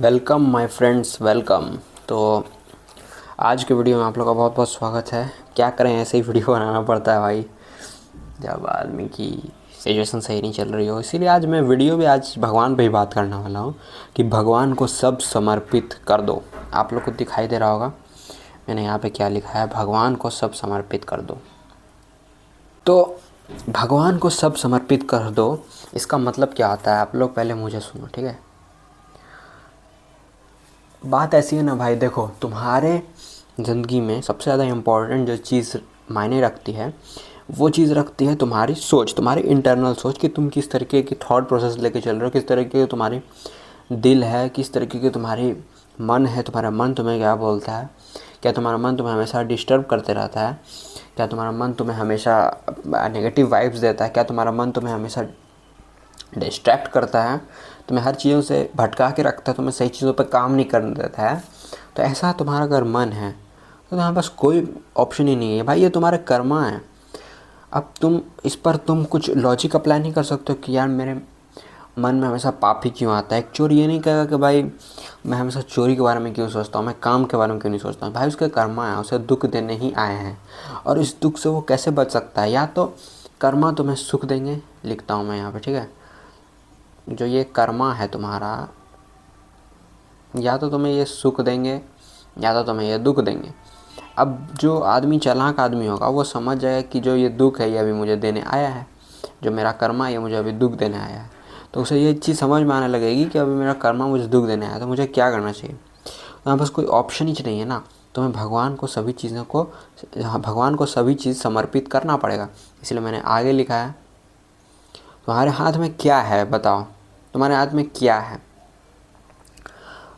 Welcome my friends, welcome. तो आज के वीडियो में आप लोग का बहुत बहुत स्वागत है। क्या करें, ऐसे ही वीडियो बनाना पड़ता है भाई जब आदमी की सिचुएशन सही नहीं चल रही हो। इसीलिए आज मैं वीडियो भी आज भगवान पे ही बात करने वाला हूँ कि भगवान को सब समर्पित कर दो। आप लोग को दिखाई दे रहा होगा मैंने यहाँ पे क्या लिखा है, भगवान को सब समर्पित कर दो। तो भगवान को सब समर्पित कर दो, इसका मतलब क्या होता है आप लोग पहले मुझे सुनो, ठीक है। बात ऐसी है ना भाई, देखो तुम्हारे ज़िंदगी में सबसे ज़्यादा इम्पोर्टेंट जो चीज़ मायने रखती है वो चीज़ रखती है तुम्हारी सोच, तुम्हारी इंटरनल सोच कि तुम किस तरीके की थॉट प्रोसेस लेके चल रहे हो, किस तरीके की तुम्हारी दिल है, किस तरीके की तुम्हारी मन है। तुम्हारा मन तुम्हें क्या बोलता है? क्या तुम्हारा मन तुम्हें हमेशा डिस्टर्ब करते रहता है? क्या तुम्हारा मन तुम्हें हमेशा नेगेटिव वाइब्स देता है? क्या तुम्हारा मन तुम्हें हमेशा डिस्ट्रैक्ट करता है, तुम्हें हर चीज़ों से भटका के रखता है, तुम्हें सही चीज़ों पर काम नहीं करने देता है? तो ऐसा तुम्हारा अगर मन है तो तुम्हारे पास कोई ऑप्शन ही नहीं है भाई, ये तुम्हारा कर्मा है। अब तुम इस पर तुम कुछ लॉजिक अप्लाई नहीं कर सकते हो कि यार मेरे मन में हमेशा पाप ही क्यों आता है। एक चोर ये नहीं कहेगा कि भाई मैं हमेशा चोरी के बारे में क्यों सोचता हूँ, मैं काम के बारे में क्यों नहीं सोचता हूँ। भाई उसका कर्मा है, उसे दुख देने ही आए हैं। और इस दुख से वो कैसे बच सकता है? या तो कर्मा तुम्हें सुख देंगे, लिखता हूँ मैं यहाँ पे, ठीक है। जो ये कर्मा है तुम्हारा, या तो तुम्हें ये सुख देंगे या तो तुम्हें ये दुख देंगे। अब जो आदमी चालाक आदमी होगा वो समझ जाएगा कि जो ये दुख है ये अभी मुझे देने आया है, जो मेरा कर्मा है ये मुझे अभी दुख देने आया है। तो उसे ये चीज़ समझ में आने लगेगी कि अभी मेरा कर्मा मुझे दुख देने आया है, तो मुझे क्या करना चाहिए। तो यहाँ बस कोई ऑप्शन ही नहीं है ना, तुम्हें भगवान को सभी चीज़ों को भगवान को सभी चीज़ समर्पित करना पड़ेगा। इसलिए मैंने आगे लिखा है, तुम्हारे हाथ में क्या है बताओ, तुम्हारे हाथ में क्या है?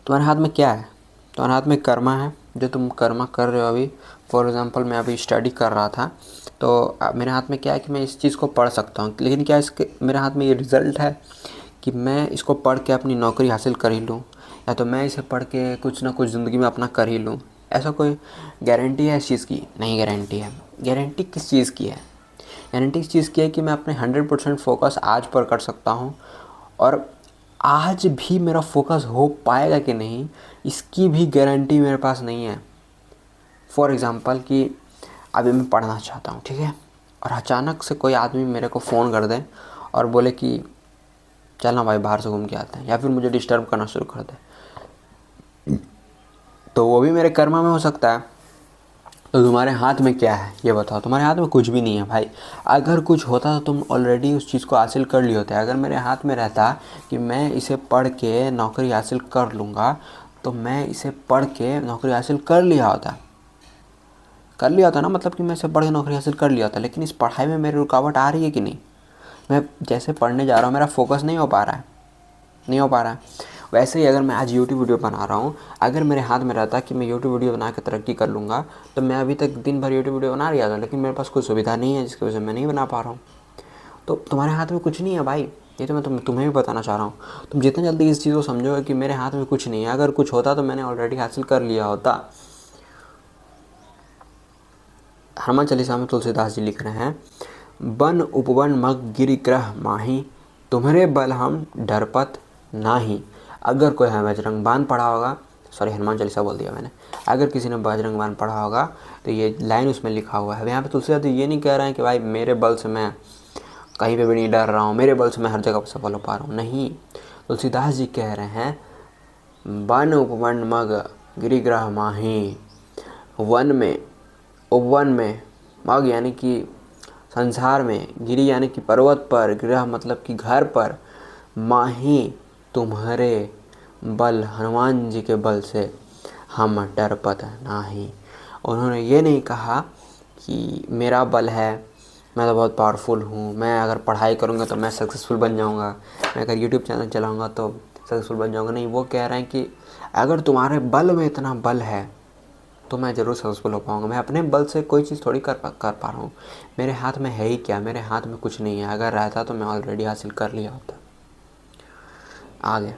तुम्हारे हाथ में क्या है? तुम्हारे हाथ में कर्मा है, जो तुम कर्मा कर रहे हो अभी। फॉर एग्ज़ाम्पल मैं अभी स्टडी कर रहा था तो मेरे हाथ में क्या है कि मैं इस चीज़ को पढ़ सकता हूँ, लेकिन क्या इसके मेरे हाथ में ये रिज़ल्ट है कि मैं इसको पढ़ के अपनी नौकरी हासिल कर ही लूँ, या तो मैं इसे पढ़ के कुछ ना कुछ ज़िंदगी में अपना कर ही लूँ। ऐसा कोई गारंटी है इस चीज़ की? नहीं गारंटी है। गारंटी किस चीज़ की है? गारंटी इस चीज़ की है कि मैं अपने 100% फोकस आज पर कर सकता हूँ, और आज भी मेरा फोकस हो पाएगा कि नहीं इसकी भी गारंटी मेरे पास नहीं है। फॉर एग्ज़ाम्पल कि अभी मैं पढ़ना चाहता हूँ, ठीक है, और अचानक से कोई आदमी मेरे को फ़ोन कर दे और बोले कि चल ना भाई बाहर से घूम के आते हैं, या फिर मुझे डिस्टर्ब करना शुरू कर दे, तो वो भी मेरे कर्मा में हो सकता है। तो तुम्हारे हाथ में क्या है ये बताओ? तुम्हारे हाथ में कुछ भी नहीं है भाई। अगर कुछ होता तो तुम ऑलरेडी उस चीज़ को हासिल कर लिए होते। अगर मेरे हाथ में रहता कि मैं इसे पढ़ के नौकरी हासिल कर लूँगा तो मैं इसे पढ़ के नौकरी हासिल कर लिया होता ना, मतलब कि मैं इसे पढ़ के नौकरी हासिल कर लिया होता। लेकिन इस पढ़ाई में मेरी रुकावट आ रही है कि नहीं? मैं जैसे पढ़ने जा रहा हूँ मेरा फोकस नहीं हो पा रहा है। वैसे ही अगर मैं आज यूट्यूब वीडियो बना रहा हूँ, अगर मेरे हाथ में रहता कि मैं यूट्यूब वीडियो बना के तरक्की कर लूँगा तो मैं अभी तक दिन भर यूट्यूब वीडियो बना रहा था, लेकिन मेरे पास कोई सुविधा नहीं है जिसकी वजह से मैं नहीं बना पा रहा हूँ। तो तुम्हारे हाथ में कुछ नहीं है भाई, ये तो मैं तुम्हें भी बताना चाह रहा हूँ। तुम जितना जल्दी इस चीज़ को समझोगे कि मेरे हाथ में कुछ नहीं है, अगर कुछ होता तो मैंने ऑलरेडी हासिल कर लिया होता। हनुमान चालीसा में तुलसीदास जी लिख रहे हैं, वन उपवन मग गिरि ग्रह माही, तुम्हारे बल हम डरपत नाही। अगर कोई है बजरंग बाण पढ़ा होगा, सॉरी हनुमान चालीसा बोल दिया मैंने, अगर किसी ने बजरंग बाण पढ़ा होगा तो ये लाइन उसमें लिखा हुआ है। यहाँ पे तुलसीदास जी ये नहीं कह रहे हैं कि भाई मेरे बल से मैं कहीं पे भी नहीं डर रहा हूँ, मेरे बल से मैं हर जगह पर सफल हो पा रहा हूँ। नहीं, तुलसीदास जी कह रहे हैं वन उपवन मग गिरिग्रह माही, वन में, उपवन में, मग यानी कि संसार में, गिरी यानी कि पर्वत पर, ग्रह मतलब कि घर पर, माही तुम्हारे बल, हनुमान जी के बल से हम डरपत नाही। उन्होंने ये नहीं कहा कि मेरा बल है, मैं तो बहुत पावरफुल हूँ, मैं अगर पढ़ाई करूँगा तो मैं सक्सेसफुल बन जाऊँगा, मैं अगर यूट्यूब चैनल चलाऊँगा तो सक्सेसफुल बन जाऊँगा। नहीं, वो कह रहे हैं कि अगर तुम्हारे बल में इतना बल है तो मैं ज़रूर सक्सेसफुल हो पाऊँगा। मैं अपने बल से कोई चीज़ थोड़ी कर पा रहा हूँ, मेरे हाथ में है ही क्या? मेरे हाथ में कुछ नहीं है। अगर रहता तो मैं ऑलरेडी हासिल कर लिया होता। आगे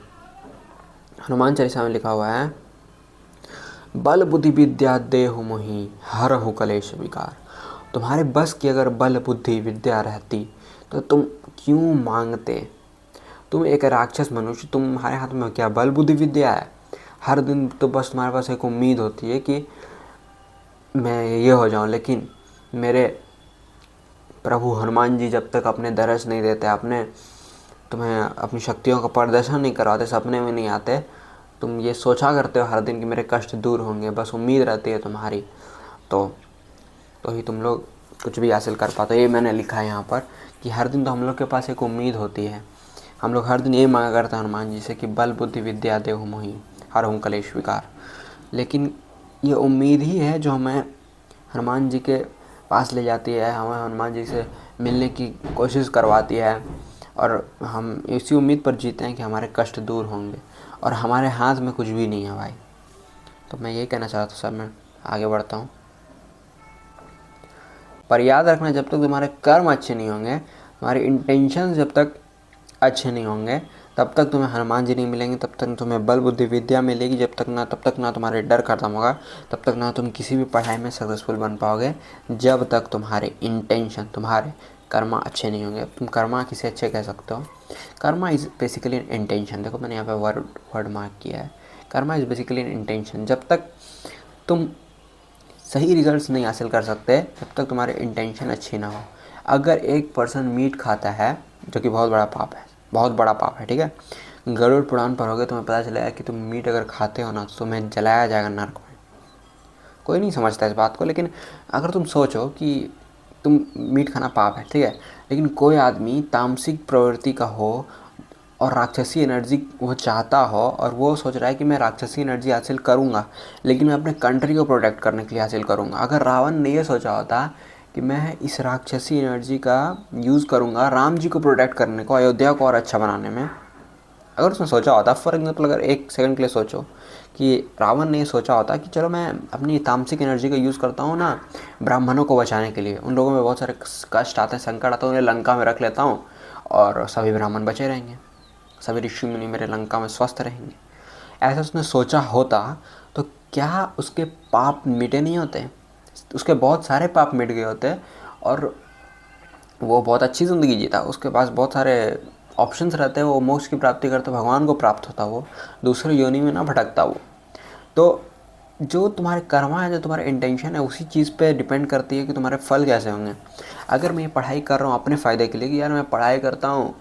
हनुमान चालीसा में लिखा हुआ है, बल बुद्धि विद्या देहु मोहि, हरहु कलेश विकार। तुम्हारे बस की अगर बल बुद्धि विद्या रहती तो तुम क्यों मांगते? तुम एक राक्षस मनुष्य, तुम्हारे हाथ में क्या बल बुद्धि विद्या है? हर दिन तो बस तुम्हारे पास एक उम्मीद होती है कि मैं ये हो जाऊं, लेकिन मेरे प्रभु हनुमान जी जब तक अपने दर्श नहीं देते, तुम्हें अपनी शक्तियों का प्रदर्शन नहीं करवाते, सपने में नहीं आते, तुम ये सोचा करते हो हर दिन कि मेरे कष्ट दूर होंगे, बस उम्मीद रहती है तुम्हारी, तो ही तुम लोग कुछ भी हासिल कर पाते हो। ये मैंने लिखा है यहाँ पर कि हर दिन तो हम लोग के पास एक उम्मीद होती है। हम लोग हर दिन ये मांगा करते हैं हनुमान जी से कि बल बुद्धि विद्या देहु मोहि हरहु कलेश विकार। लेकिन ये उम्मीद ही है जो हमें हनुमान जी के पास ले जाती है, हमें हनुमान जी से मिलने की कोशिश करवाती है, और हम इसी उम्मीद पर जीते हैं कि हमारे कष्ट दूर होंगे, और हमारे हाथ में कुछ भी नहीं है भाई। तो मैं यही कहना चाहता हूँ सर, मैं आगे बढ़ता हूँ। पर याद रखना, जब तक तुम्हारे कर्म अच्छे नहीं होंगे, तुम्हारे इंटेंशन जब तक अच्छे नहीं होंगे, तब तक तुम्हें हनुमान जी नहीं मिलेंगे, तब तक तुम्हें बल बुद्धि विद्या मिलेगी, तब तक ना तुम्हारे डर खत्म होगा, तब तक ना तुम किसी भी पढ़ाई में सक्सेसफुल बन पाओगे, जब तक तुम्हारे इंटेंशन, तुम्हारे कर्मा अच्छे नहीं होंगे। तुम कर्मा किसे अच्छे कह सकते हो? Karma is basically an intention. देखो मैंने यहाँ पे वर्ड मार्क किया है, Karma is basically an intention. जब तक तुम सही रिजल्ट्स नहीं हासिल कर सकते, जब तक तुम्हारे इंटेंशन अच्छी ना हो। अगर एक पर्सन मीट खाता है, जो कि बहुत बड़ा पाप है, बहुत बड़ा पाप है, ठीक है, गरुड़ पुराण पढ़ोगे तुम्हें पता चलेगा कि तुम मीट अगर खाते हो ना तो तुम्हें जलाया जाएगा नरक में। कोई नहीं समझता इस बात को, लेकिन अगर तुम सोचो कि तुम मीट खाना पाप है, ठीक है, लेकिन कोई आदमी तामसिक प्रवृत्ति का हो और राक्षसी एनर्जी वो चाहता हो, और वो सोच रहा है कि मैं राक्षसी एनर्जी हासिल करूँगा, लेकिन मैं अपने कंट्री को प्रोटेक्ट करने के लिए हासिल करूँगा। अगर रावण ने ये सोचा होता कि मैं इस राक्षसी एनर्जी का यूज़ करूँगा राम जी को प्रोटेक्ट करने को, अयोध्या को और अच्छा बनाने में, अगर उसने सोचा होता, फॉर एग्जाम्पल अगर एक सेकंड के लिए सोचो कि रावण ने सोचा होता कि चलो मैं अपनी तामसिक एनर्जी का यूज़ करता हूँ ना ब्राह्मणों को बचाने के लिए, उन लोगों में बहुत सारे कष्ट आते हैं, संकट आता है, उन्हें लंका में रख लेता हूँ और सभी ब्राह्मण बचे रहेंगे, सभी ऋषि मुनि मेरे लंका में स्वस्थ रहेंगे, ऐसा उसने सोचा होता तो क्या उसके पाप मिटे नहीं होते? उसके बहुत सारे पाप मिट गए होते और वो बहुत अच्छी ज़िंदगी जीता। उसके पास बहुत सारे ऑप्शंस रहते हैं, वो मोक्ष की प्राप्ति करते, भगवान को प्राप्त होता, वो दूसरे योनि में ना भटकता वो। तो जो तुम्हारे कर्मा है, जो तुम्हारा इंटेंशन है, उसी चीज़ पे डिपेंड करती है कि तुम्हारे फल कैसे होंगे। अगर मैं ये पढ़ाई कर रहा हूँ अपने फ़ायदे के लिए कि यार मैं पढ़ाई करता हूँ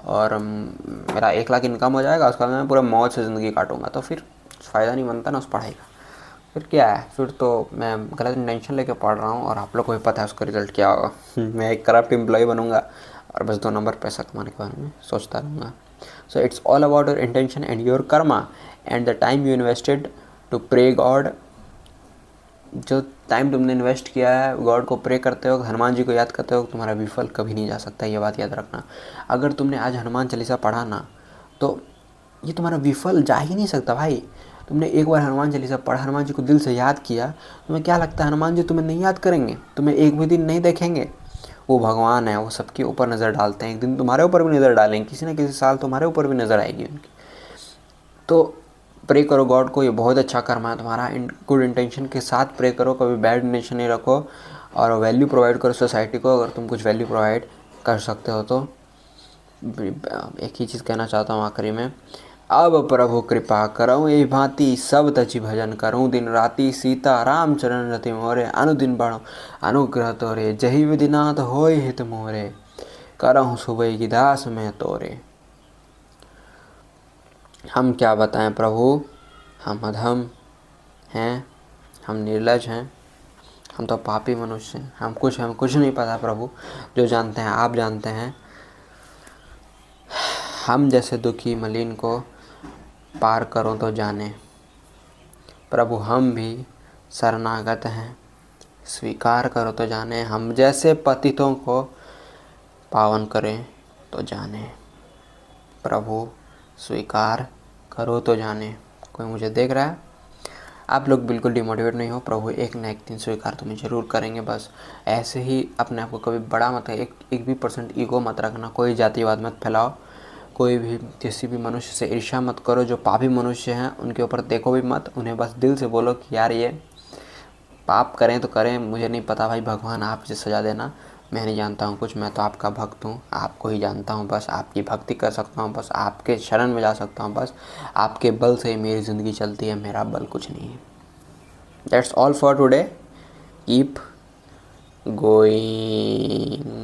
और मेरा 1 लाख इनकम हो जाएगा, उसका मैं पूरा मौज से ज़िंदगी काटूंगा, तो फिर फ़ायदा नहीं बनता ना उस पढ़ाई का। फिर क्या है, फिर तो मैं गलत इंटेंशन लेके पढ़ रहा हूँ और आप लोग को भी पता है उसका रिज़ल्ट क्या होगा। मैं एक करप्ट एम्प्लॉय बनूंगा और बस 2 नंबर पैसा कमाने के बारे में सोचता रहूँगा। So it's all about your intention and your karma and the time you invested to pray God. जो टाइम तुमने इन्वेस्ट किया है गॉड को प्रे करते हो, हनुमान जी को याद करते हो, तुम्हारा विफल कभी नहीं जा सकता, ये बात याद रखना। अगर तुमने आज हनुमान चालीसा पढ़ा ना तो ये तुम्हारा विफल जा ही नहीं सकता भाई। तुमने एक बार हनुमान चालीसा पढ़ा, हनुमान जी को दिल से याद किया, तुम्हें क्या लगता है हनुमान जी तुम्हें नहीं याद करेंगे? तुम्हें एक भी दिन नहीं देखेंगे? वो भगवान है, वो सबके ऊपर नज़र डालते हैं, एक दिन तुम्हारे ऊपर भी नज़र डालेंगे, किसी न किसी साल तुम्हारे ऊपर भी नज़र आएगी उनकी। तो प्रे करो गॉड को, ये बहुत अच्छा कर्मा है तुम्हारा, गुड इंटेंशन के साथ प्रे करो, कभी बैड इंटेंशन नहीं रखो, और वैल्यू प्रोवाइड करो सोसाइटी को, अगर तुम कुछ वैल्यू प्रोवाइड कर सकते हो तो। एक ही चीज़ कहना चाहता हूँ आखिरी में, अब प्रभु कृपा करऊँ यही भांति सब तजी भजन करूँ, दिन राति सीता राम चरण रति मोरे, अनुदिन बढ़ो अनुग्रह तोरे, जही विधिनाथ होय हित मोरे, करऊँ सुबह की दास में तोरे। हम क्या बताएं प्रभु, हम अधम हैं, हम निर्लज हैं, हम तो पापी मनुष्य हैं, हमें कुछ नहीं पता प्रभु, जो जानते हैं आप जानते हैं। हम जैसे दुखी मलिन को पार करो तो जाने प्रभु, हम भी शरणागत हैं, स्वीकार करो तो जाने, हम जैसे पतितों को पावन करें तो जाने प्रभु, स्वीकार करो तो जाने। कोई मुझे देख रहा है? आप लोग बिल्कुल डिमोटिवेट नहीं हो, प्रभु एक ना एक दिन स्वीकार तुम्हें ज़रूर करेंगे। बस ऐसे ही अपने आप को कभी बड़ा मत, एक भी % ईगो मत रखना, कोई जातिवाद मत फैलाओ, कोई भी किसी भी मनुष्य से ईर्ष्या मत करो। जो पापी मनुष्य हैं उनके ऊपर देखो भी मत, उन्हें बस दिल से बोलो कि यार ये पाप करें तो करें, मुझे नहीं पता भाई, भगवान आप इसे सजा देना, मैं नहीं जानता हूँ कुछ, मैं तो आपका भक्त हूँ, आपको ही जानता हूँ, बस आपकी भक्ति कर सकता हूँ, बस आपके शरण में जा सकता हूँ, बस आपके बल से ही मेरी ज़िंदगी चलती है, मेरा बल कुछ नहीं है। That's all for today, keep going.